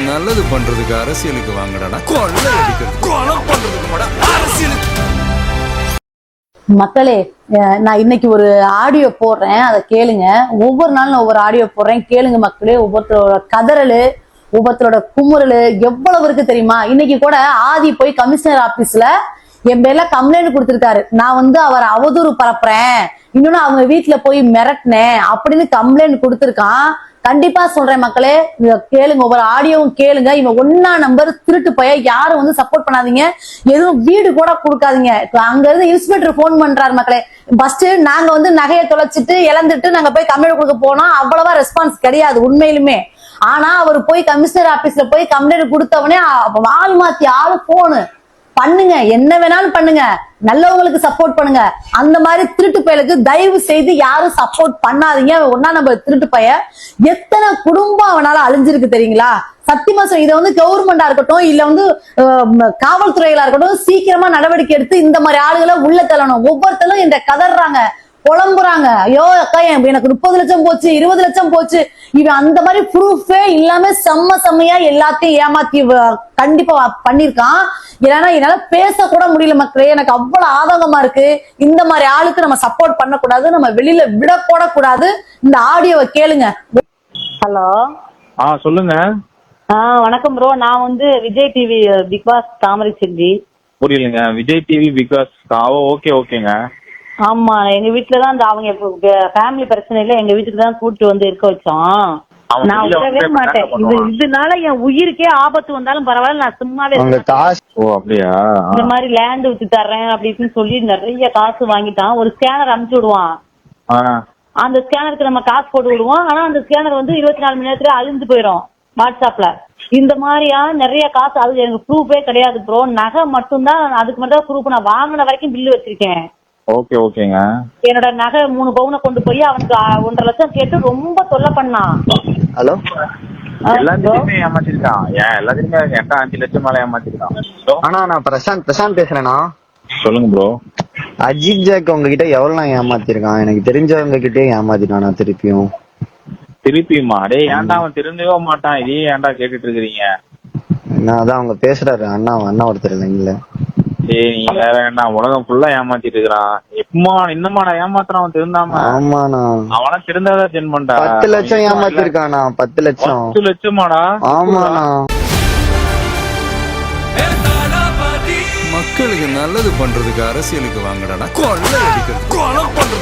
நல்லது பண்றதுக்கு அரசியலுக்கு வாங்கடா, கொள்ளை அடிக்கிறது கொலை பண்றதுக்கு அரசியலுக்கு. மக்களே, நான் இன்னைக்கு ஒரு ஆடியோ போடுறேன், அதை கேளுங்க. ஒவ்வொரு நாளும் நான் ஒவ்வொரு ஆடியோ போடுறேன், கேளுங்க மக்களே. ஒவ்வொருத்தரோட கதறலு, ஒவ்வொருத்தரோட குமுறலு எவ்வளவு இருக்கு தெரியுமா? இன்னைக்கு கூட ஆதி போய் கமிஷனர் ஆபீஸ்ல என் பேர்ல கம்ப்ளைண்ட் கொடுத்திருக்காரு. நான் அவர் அவதூறு பரப்புறேன், இன்னொன்னு அவங்க வீட்டுல போய் மிரட்டினேன் அப்படின்னு கம்ப்ளைண்ட் கொடுத்திருக்கான். கண்டிப்பா சொல்றேன் மக்களே, கேளுங்க, ஒவ்வொரு ஆடியோவும் கேளுங்க. இவன் ஒன்னா நம்பர் திருட்டு பைய, யாரும் சப்போர்ட் பண்ணாதீங்க, எதுவும் வீடு கூட கொடுக்காதீங்க. அங்க இருந்து இன்ஸ்பெக்டர் போன் பண்றாரு மக்களே. ஃபர்ஸ்ட் நாங்க நகையை தொலைச்சிட்டு இழந்துட்டு நாங்க போய் கம்ப்ளைண்ட் கொடுக்க போனோம், அவ்வளவா ரெஸ்பான்ஸ் கிடையாது உண்மையிலுமே. ஆனா அவர் போய் கமிஷனர் ஆபீஸ்ல போய் கம்ப்ளைண்ட் கொடுத்தவனே ஆள் மாத்தி ஆளு போனு பண்ணுங்க, என்ன வேணாலும் பண்ணுங்க, நல்லவங்களுக்கு சப்போர்ட் பண்ணுங்க. அந்த மாதிரி திருட்டு பயலுக்கு தயவு செய்து யாரும் சப்போர்ட் பண்ணாதீங்க. ஒன்னா நம்ம திருட்டு பைய எத்தனை குடும்பம் அவனால அழிஞ்சிருக்கு தெரியுங்களா? சத்தியமா இதை கவர்மெண்டா இருக்கட்டும், இல்ல காவல்துறைகளா இருக்கட்டும், சீக்கிரமா நடவடிக்கை எடுத்து இந்த மாதிரி ஆளுகளை உள்ள தள்ளணும். ஒவ்வொருத்தரும் இந்த கதறாங்க, புலம்புறாங்க. ஐயோ அக்கா, எனக்கு 30 லட்சம் போச்சு, 20 லட்சம் போச்சு. இவன் அந்த மாதிரி ப்ரூஃபே இல்லாம செம்மையா எல்லாத்தையும் ஏமாத்தி கண்டிப்பா பண்ணிருக்கான். ஏன்னா என்னால பேச கூட முடியல மக்களே, எனக்கு அவ்வளவு ஆதங்கமா இருக்கு. இந்த மாதிரி ஆளுக்கு நம்ம சப்போர்ட் பண்ணக்கூடாது, நம்ம வெளியில விட போட கூடாது. இந்த ஆடியோவை கேளுங்க. ஹலோ, சொல்லுங்க. வணக்கம் ப்ரோ, நான் Vijay TV Bigg Boss Thamarai Selvi. புரியலங்க. Vijay TV Bigg Boss. ஓகேங்க. ஆமா, எங்க வீட்டுலதான் அவங்க ஃபேமிலி பிரச்சனையில எங்க வீட்டுக்கு தான் கூட்டு இருக்க வச்சோம். நான் விடவே மாட்டேன். இதனால என் உயிருக்கே ஆபத்து வந்தாலும் பரவாயில்ல, நான் சும்மாவே அப்படியா? இந்த மாதிரி லேண்ட் வித்து தர்றேன் அப்படின்னு சொல்லி நிறைய காசு வாங்கிட்டான். ஒரு ஸ்கேனர் அனுப்பிச்சு விடுவான், அந்த ஸ்கேனருக்கு நம்ம காசு போட்டு விடுவோம். ஆனா அந்த ஸ்கேனர் 24 மணி நேரத்துல அழிஞ்சு போயிடும் வாட்ஸ்அப்ல. இந்த மாதிரியா நிறைய காசு, அது எனக்கு ப்ரூஃபே கிடையாது ப்ரோ. நகை மட்டும்தான், அதுக்கு மட்டும் தான் ப்ரூஃப். நான் வாங்கின வரைக்கும் பில்லு வச்சிருக்கேன். ஓகேங்க. என்னோட நகை 3 பவுனை கொண்டு போய் அவனுக்கு 1.5 லட்சம் கேட்டு ரொம்ப தொல்லை பண்ணான். ஹலோ, எல்லாத்தையுமே ஏமாத்திருக்கான். எல்லாத்தையுமே 5 லட்சம் மேல ஏமாத்திருக்கான். ஆனா நான் பிரசாந்த் பேசுறேன்னா. சொல்லுங்க ப்ரோ. அஜித் ஜாக் உங்ககிட்ட எவ்வளவு ஏமாத்திருக்கான்? எனக்கு தெரிஞ்சவங்க கிட்டே ஏமாத்தினானா திருப்பியுமா? டேய், ஏன்டா அவன் திருந்தவே மாட்டான், இதே ஏன்டா கேட்டுட்டு இருக்கிறீங்க? நான் அதான் அவங்க பேசுறாரு, அண்ணா ஒருத்தர் இல்லைங்களா? டேய், நீ வேற என்ன, உலகம் ஃபுல்லா ஏமாத்திட்டு இருக்கிறான். இன்னுமாடா ஏமாத்துறான் அவன் திருந்தாம? ஆமாண்ணா, அவனா திருந்தாதான் ஜென்மண்டா. 10 லட்சம் ஏமாத்திருக்கானா? 10 லட்சம். 10 லட்சமாடா? ஆமாண்ணா. மக்களுக்கு நல்லது பண்றதுக்கு அரசியலுக்கு வாங்கடா, கொள்ளை அடிக்கிறது கொலை பண்றது.